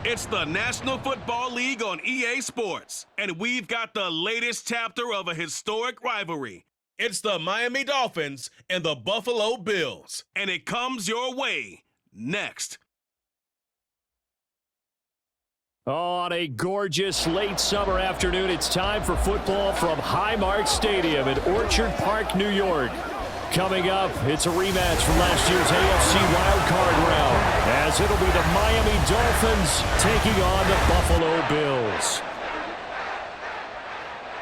It's the National Football League on EA Sports, and we've got the latest chapter of a historic rivalry. It's the Miami Dolphins and the Buffalo Bills, and it comes your way next. On a gorgeous late summer afternoon, it's time for football from Highmark Stadium in Orchard Park, New York. Coming up, it's a rematch from last year's AFC wildcard round, as it'll be the Miami Dolphins taking on the Buffalo Bills.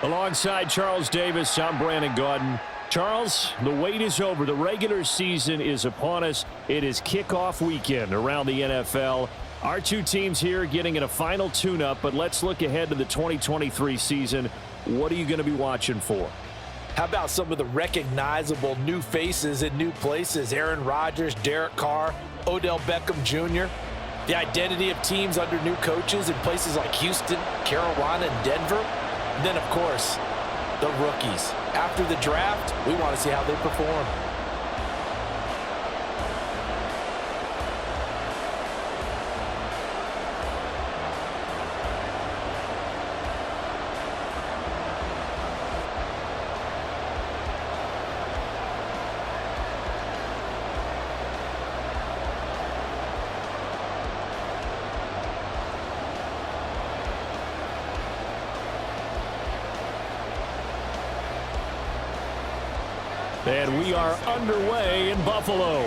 Alongside Charles Davis, I'm Brandon Gaudin. Charles, the wait is over. The regular season is upon us. It is kickoff weekend around the NFL. Our two teams here getting in a final tune-up, but let's look ahead to the 2023 season. What are you going to be watching for? How about some of the recognizable new faces in new places? Aaron Rodgers, Derek Carr, Odell Beckham Jr. The identity of teams under new coaches in places like Houston, Carolina, and Denver. And then, of course, the rookies. After the draft, we want to see how they perform. And we are underway in Buffalo.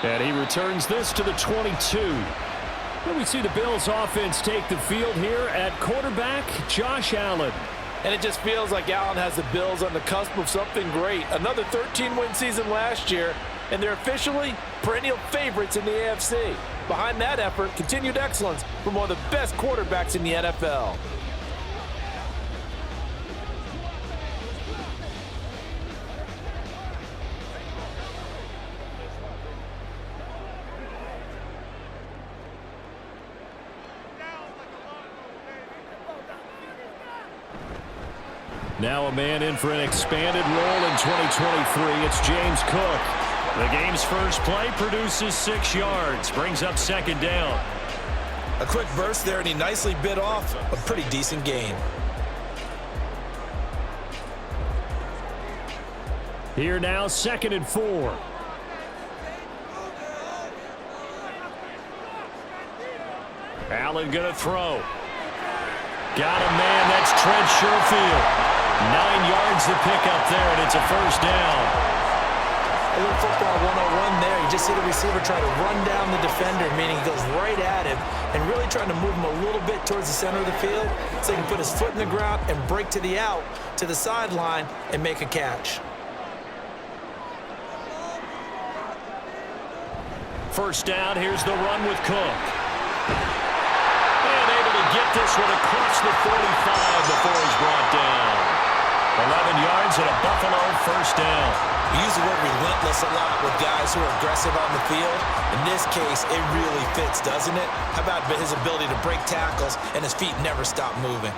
And he returns this to the 22. And we see the Bills offense take the field here at quarterback, Josh Allen. And it just feels like Allen has the Bills on the cusp of something great. Another 13-win season last year, and they're officially perennial favorites in the AFC. Behind that effort, continued excellence from one of the best quarterbacks in the NFL. Now a man in for an expanded role in 2023. It's James Cook. The game's first play produces 6 yards, brings up second down. A quick burst there, and he nicely bit off a pretty decent gain. Here now, 2nd and 4. Allen gonna throw. Got a man, that's Trent Sherfield. 9 yards to pick up there, and it's a first down. A little football 101 there. You just see the receiver try to run down the defender, meaning he goes right at him and really trying to move him a little bit towards the center of the field so he can put his foot in the ground and break to the out, to the sideline, and make a catch. First down, here's the run with Cook. And able to get this one across the 45 before he's brought down. 11 yards and a Buffalo first down. We use the word relentless a lot with guys who are aggressive on the field. In this case, it really fits, doesn't it? How about his ability to break tackles and his feet never stop moving?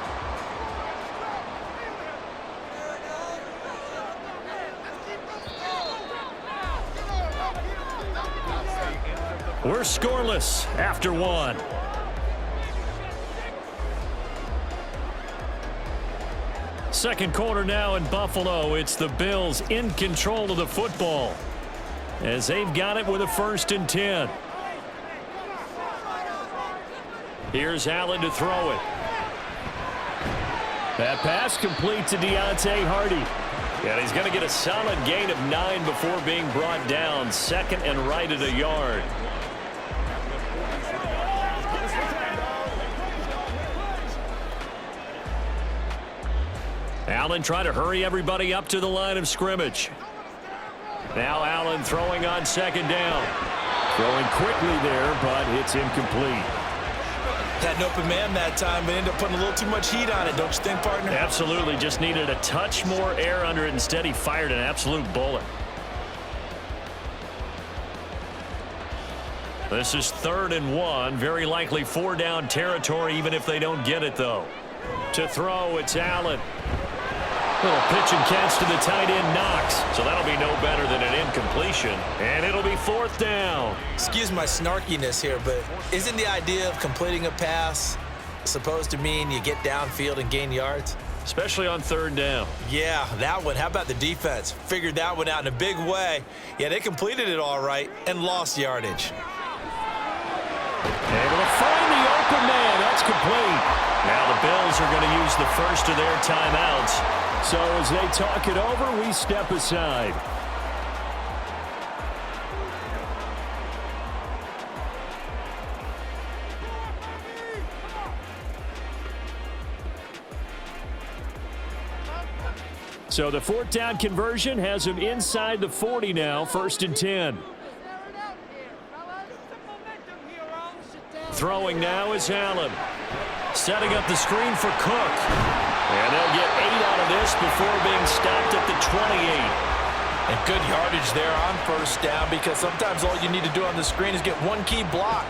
We're scoreless after 1. Second quarter now in Buffalo. It's the Bills in control of the football as they've got it with a 1st and 10. Here's Allen to throw it. That pass complete to Deontay Hardy. And he's going to get a solid gain of 9 before being brought down. 2nd and right at a yard. Allen trying to hurry everybody up to the line of scrimmage. Now Allen throwing on 2nd down. Throwing quickly there, but it's incomplete. Had an open man that time, but ended up putting a little too much heat on it, don't you think, partner? Absolutely. Just needed a touch more air under it. Instead, he fired an absolute bullet. This is 3rd and 1. Very likely 4-down territory, even if they don't get it, though. To throw, it's Allen. Little pitch and catch to the tight end, Knox. So that'll be no better than an incompletion. And it'll be 4th down. Excuse my snarkiness here, but isn't the idea of completing a pass supposed to mean you get downfield and gain yards? Especially on 3rd down. Yeah, that one. How about the defense? Figured that one out in a big way. Yeah, they completed it all right and lost yardage. Able to find the open man. That's complete. Now the Bills are going to use the first of their timeouts. So as they talk it over, we step aside. So the 4th down conversion has him inside the 40 now, 1st and 10. Throwing now is Allen. Setting up the screen for Cook. And they'll get 8 out of this before being stopped at the 28. And good yardage there on 1st down, because sometimes all you need to do on the screen is get one key block.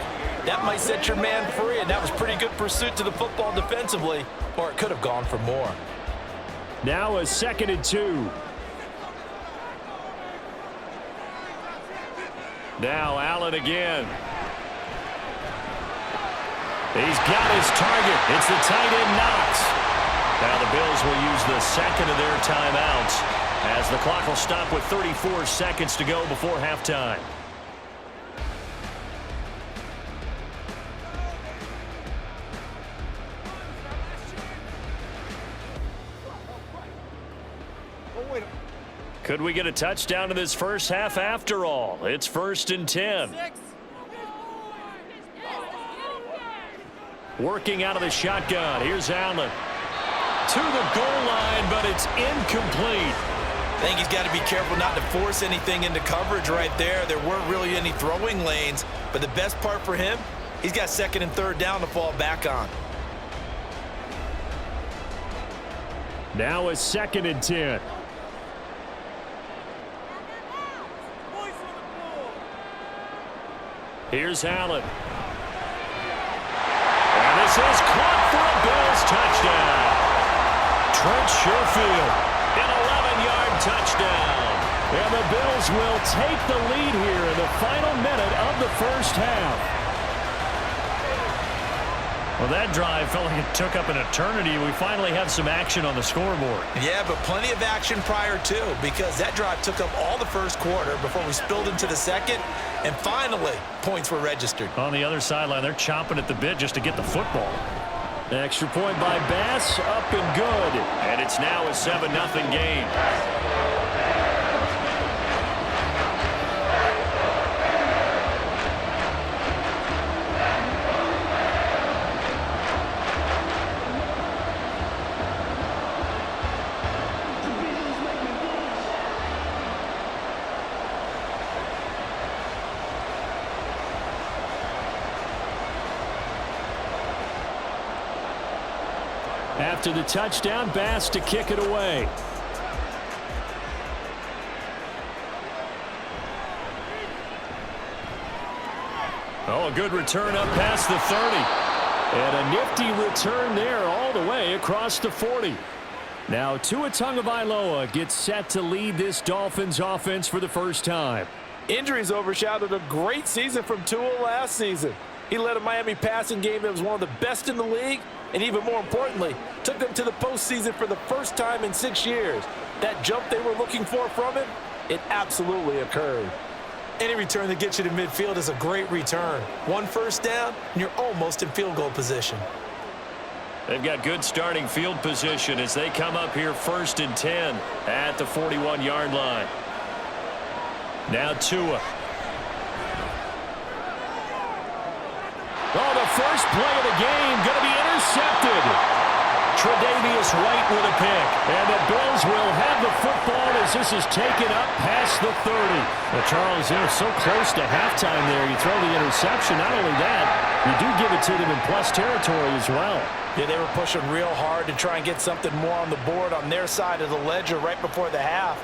That might set your man free, and that was pretty good pursuit to the football defensively, or it could have gone for more. Now a 2nd and 2. Now Allen again. He's got his target. It's the tight end, Knox. Now the Bills will use the 2nd of their timeouts as the clock will stop with 34 seconds to go before halftime. Could we get a touchdown in this first half after all? It's 1st and 10. Working out of the shotgun. Here's Allen. To the goal line, but it's incomplete. I think he's got to be careful not to force anything into coverage right there. There weren't really any throwing lanes, but the best part for him, he's got 2nd and 3rd down to fall back on. Now a 2nd and 10. Here's Allen. And this is caught for a Bills touchdown. Trent Sherfield, an 11-yard touchdown. And the Bills will take the lead here in the final minute of the first half. Well, that drive felt like it took up an eternity. We finally have some action on the scoreboard. Yeah, but plenty of action prior to, because that drive took up all the first quarter before we spilled into the second, and finally, points were registered. On the other sideline, they're chomping at the bit just to get the football. Extra point by Bass, up and good. And it's now a 7-0 game. After the touchdown, Bass to kick it away. Oh, a good return up past the 30. And a nifty return there all the way across the 40. Now Tua Tagovailoa gets set to lead this Dolphins offense for the first time. Injuries overshadowed a great season from Tua last season. He led a Miami passing game that was one of the best in the league, and even more importantly, took them to the postseason for the first time in 6 years. That jump they were looking for from him, it absolutely occurred. Any return that gets you to midfield is a great return. One first down, and you're almost in field goal position. They've got good starting field position as they come up here 1st and 10 at the 41-yard line. Now Tua. Oh, the first play of the game going to be intercepted. Tre'Davious White with a pick. And the Bills will have the football as this is taken up past the 30. Well, Charles, they're so close to halftime there. You throw the interception. Not only that, you do give it to them in plus territory as well. Yeah, they were pushing real hard to try and get something more on the board on their side of the ledger right before the half.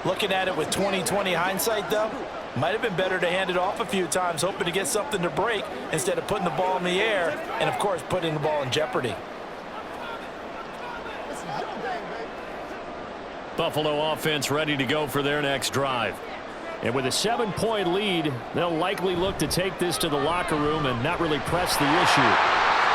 Looking at it with 20/20 hindsight, though, might have been better to hand it off a few times, hoping to get something to break instead of putting the ball in the air and, of course, putting the ball in jeopardy. Buffalo offense ready to go for their next drive. And with a 7-point lead, they'll likely look to take this to the locker room and not really press the issue.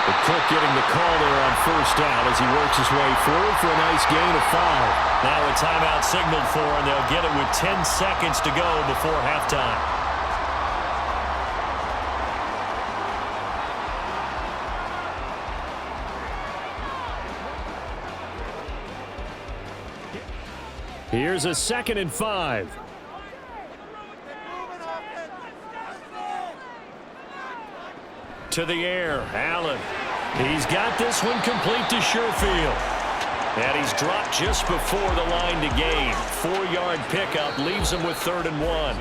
But Cook getting the call there on first down as he works his way forward for a nice gain of 5. Now a timeout signaled for, and they'll get it with 10 seconds to go before halftime. Here's a 2nd and 5. To the air, Allen. He's got this one complete to Sherfield. And he's dropped just before the line to gain. 4-yard pickup leaves him with 3rd and 1.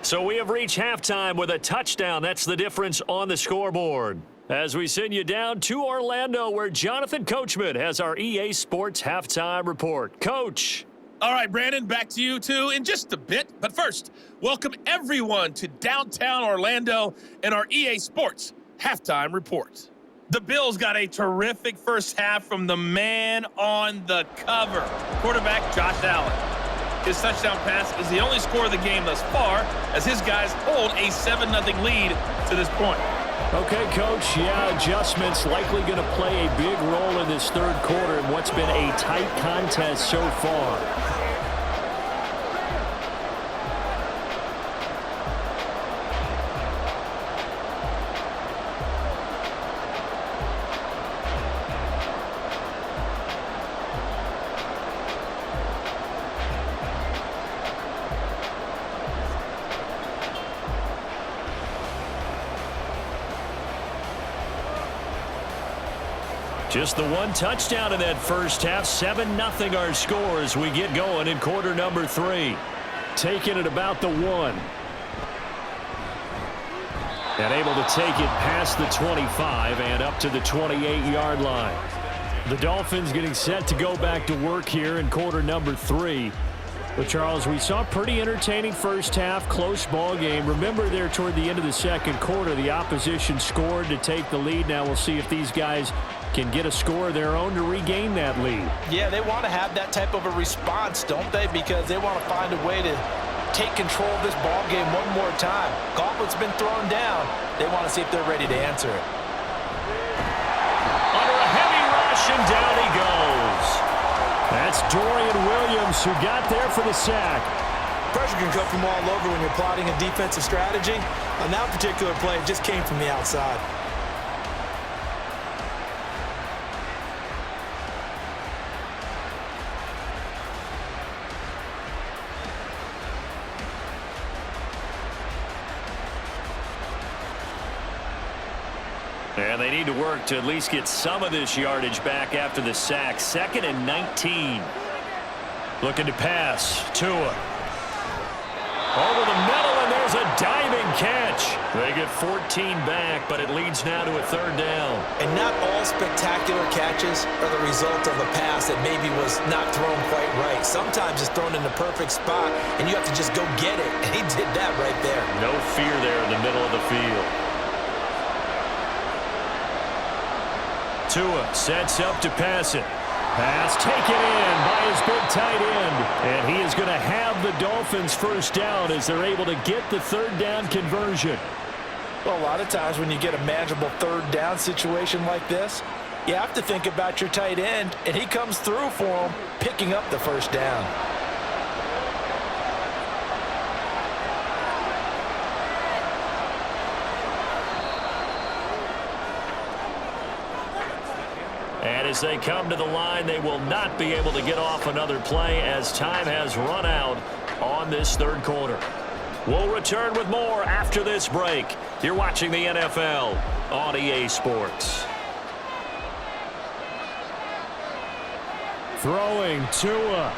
So we have reached halftime with a touchdown. That's the difference on the scoreboard. As we send you down to Orlando, where Jonathan Coachman has our EA Sports halftime report. Coach. All right, Brandon, back to you two in just a bit. But first, welcome everyone to downtown Orlando and our EA Sports halftime report. The Bills got a terrific first half from the man on the cover, quarterback Josh Allen. His touchdown pass is the only score of the game thus far, as his guys hold a 7-0 lead to this point. Okay, Coach, yeah, adjustments likely going to play a big role in this third quarter in what's been a tight contest so far. Just the one touchdown in that first half. 7-0 our score as we get going in quarter number 3. Taking it about the 1. And able to take it past the 25 and up to the 28-yard line. The Dolphins getting set to go back to work here in quarter number 3. But, Charles, we saw a pretty entertaining first half, close ball game. Remember there toward the end of the second quarter, the opposition scored to take the lead. Now we'll see if these guys can get a score of their own to regain that lead. Yeah, they want to have that type of a response, don't they? Because they want to find a way to take control of this ball game one more time. Gauntlet's been thrown down. They want to see if they're ready to answer it. Under a heavy rush, and down he goes. That's Dorian Williams who got there for the sack. Pressure can come from all over when you're plotting a defensive strategy. On that particular play, it just came from the outside. And they need to work to at least get some of this yardage back after the sack. 2nd and 19. Looking to pass. Tua. Over the middle, and there's a diving catch. They get 14 back, but it leads now to a 3rd down. And not all spectacular catches are the result of a pass that maybe was not thrown quite right. Sometimes it's thrown in the perfect spot, and you have to just go get it. And he did that right there. No fear there in the middle of the field. Tua sets up to pass it. Pass taken in by his big tight end. And he is going to have the Dolphins first down as they're able to get the 3rd down conversion. Well, a lot of times when you get a manageable 3rd down situation like this, you have to think about your tight end, and he comes through for him, picking up the first down. And as they come to the line, they will not be able to get off another play as time has run out on this third quarter. We'll return with more after this break. You're watching the NFL on EA Sports. Throwing Tua.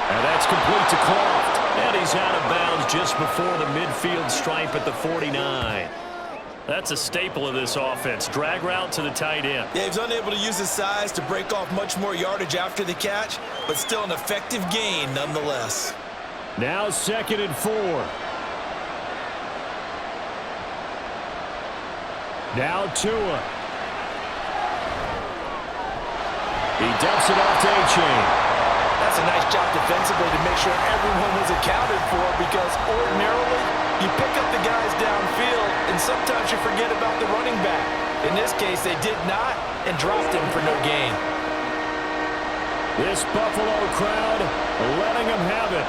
And that's complete to Croft. And he's out of bounds just before the midfield stripe at the 49. That's a staple of this offense. Drag route to the tight end. Yeah, he's unable to use his size to break off much more yardage after the catch, but still an effective gain nonetheless. Now 2nd and 4. Now Tua. He dumps it off to A-Chain. That's a nice job defensively to make sure everyone was accounted for, because ordinarily you pick up the guys downfield and sometimes you forget about the running back. In this case, they did not and dropped him for no gain. This Buffalo crowd letting them have it.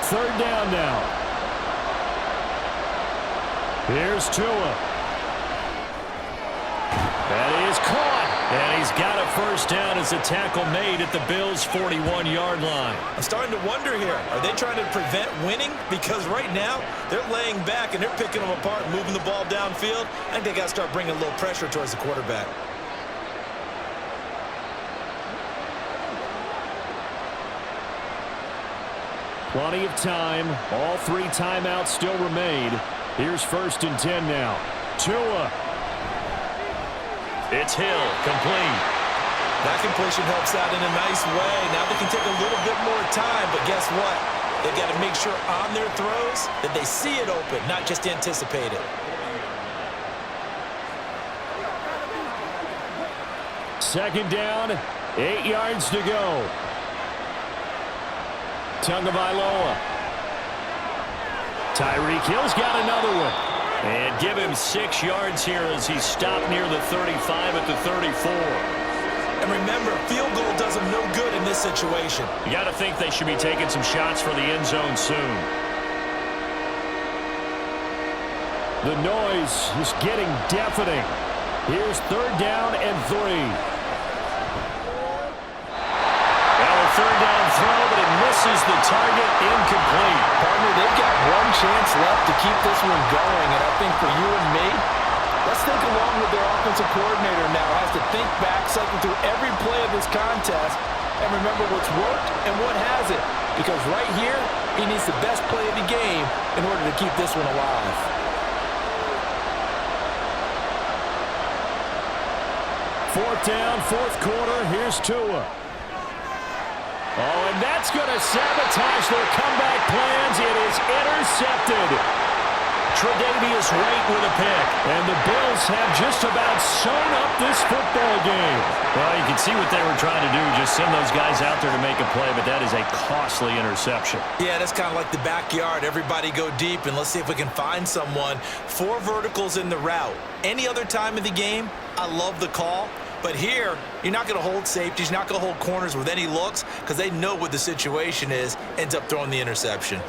Third down now. Here's Tua. That is caught. And he's got a first down as a tackle made at the Bills' 41-yard line. I'm starting to wonder here, are they trying to prevent winning? Because right now, they're laying back and they're picking them apart, moving the ball downfield. I think they got to start bringing a little pressure towards the quarterback. Plenty of time. All 3 timeouts still remain. Here's 1st and 10 now. Tua. It's Hill, complete. That completion helps out in a nice way. Now they can take a little bit more time, but guess what? They've got to make sure on their throws that they see it open, not just anticipate it. Second down, 8 yards to go. Tagovailoa. Tyreek Hill's got another one. And give him 6 yards here as he stopped near the 35 at the 34. And remember, field goal does them no good in this situation. You got to think they should be taking some shots for the end zone soon. The noise is getting deafening. Here's 3rd down and 3. Third down throw, but it misses the target, incomplete. Partner, they've got one chance left to keep this one going, and I think for you and me, let's think along with their offensive coordinator now. Has to think back, cycle through every play of this contest, and remember what's worked and what hasn't. Because right here, he needs the best play of the game in order to keep this one alive. Fourth down, 4th quarter. Here's Tua. Oh, and that's going to sabotage their comeback plans. It is intercepted. Tre'Davious White with a pick. And the Bills have just about sewn up this football game. Well, you can see what they were trying to do, just send those guys out there to make a play, but that is a costly interception. Yeah, that's kind of like the backyard. Everybody go deep, and let's see if we can find someone. 4 verticals in the route. Any other time of the game, I love the call. But here, you're not going to hold safeties, you're not going to hold corners with any looks because they know what the situation is, ends up throwing the interception.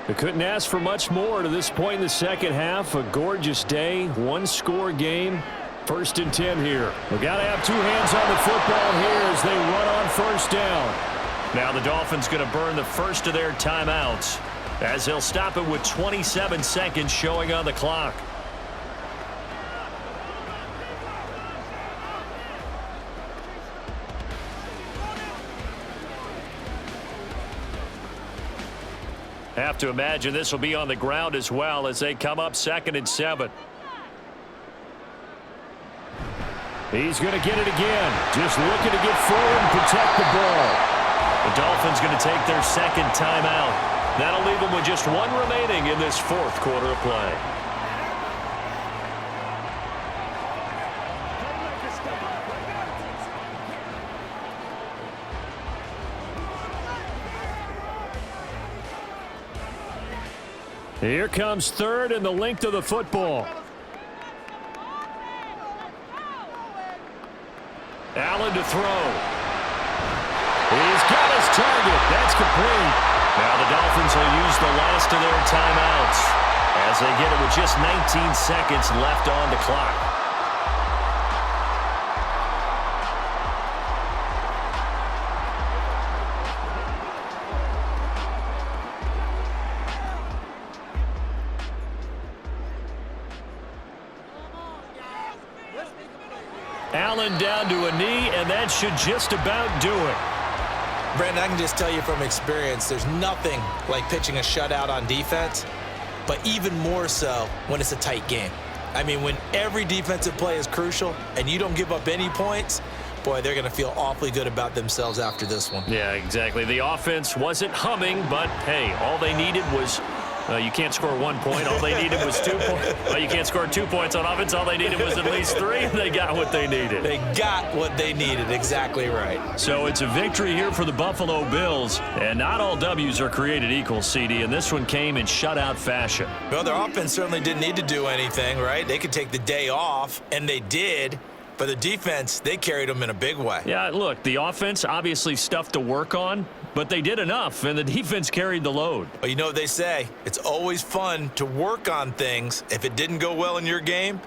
They couldn't ask for much more to this point in the second half. A gorgeous day, 1-score game. 1st and 10 here. We've got to have 2 hands on the football here as they run on 1st down. Now the Dolphins going to burn the first of their timeouts as they'll stop it with 27 seconds showing on the clock. Have to imagine this will be on the ground as well as they come up 2nd and 7. He's going to get it again. Just looking to get forward and protect the ball. The Dolphins going to take their 2nd timeout. That'll leave them with just 1 remaining in this 4th quarter of play. Here comes 3rd and the length of the football. Allen to throw. He's got his target. That's complete. Now the Dolphins will use the last of their timeouts as they get it with just 19 seconds left on the clock. Allen down to a knee, and that should just about do it. Brandon, I can just tell you from experience, there's nothing like pitching a shutout on defense, but even more so when it's a tight game. I mean, when every defensive play is crucial and you don't give up any points, boy, they're going to feel awfully good about themselves after this one. Yeah, exactly. The offense wasn't humming, but, hey, all they needed was you can't score 1 point. All they needed was 2 points. Well, you can't score 2 points on offense. All they needed was at least 3, and they got what they needed. They got what they needed. Exactly right. So it's a victory here for the Buffalo Bills, and not all W's are created equal, CD, and this one came in shutout fashion. Well, their offense certainly didn't need to do anything, right? They could take the day off, and they did. But the defense, they carried them in a big way. Yeah, look, the offense, obviously stuff to work on, but they did enough, and the defense carried the load. Well, you know what they say. It's always fun to work on things. If it didn't go well in your game,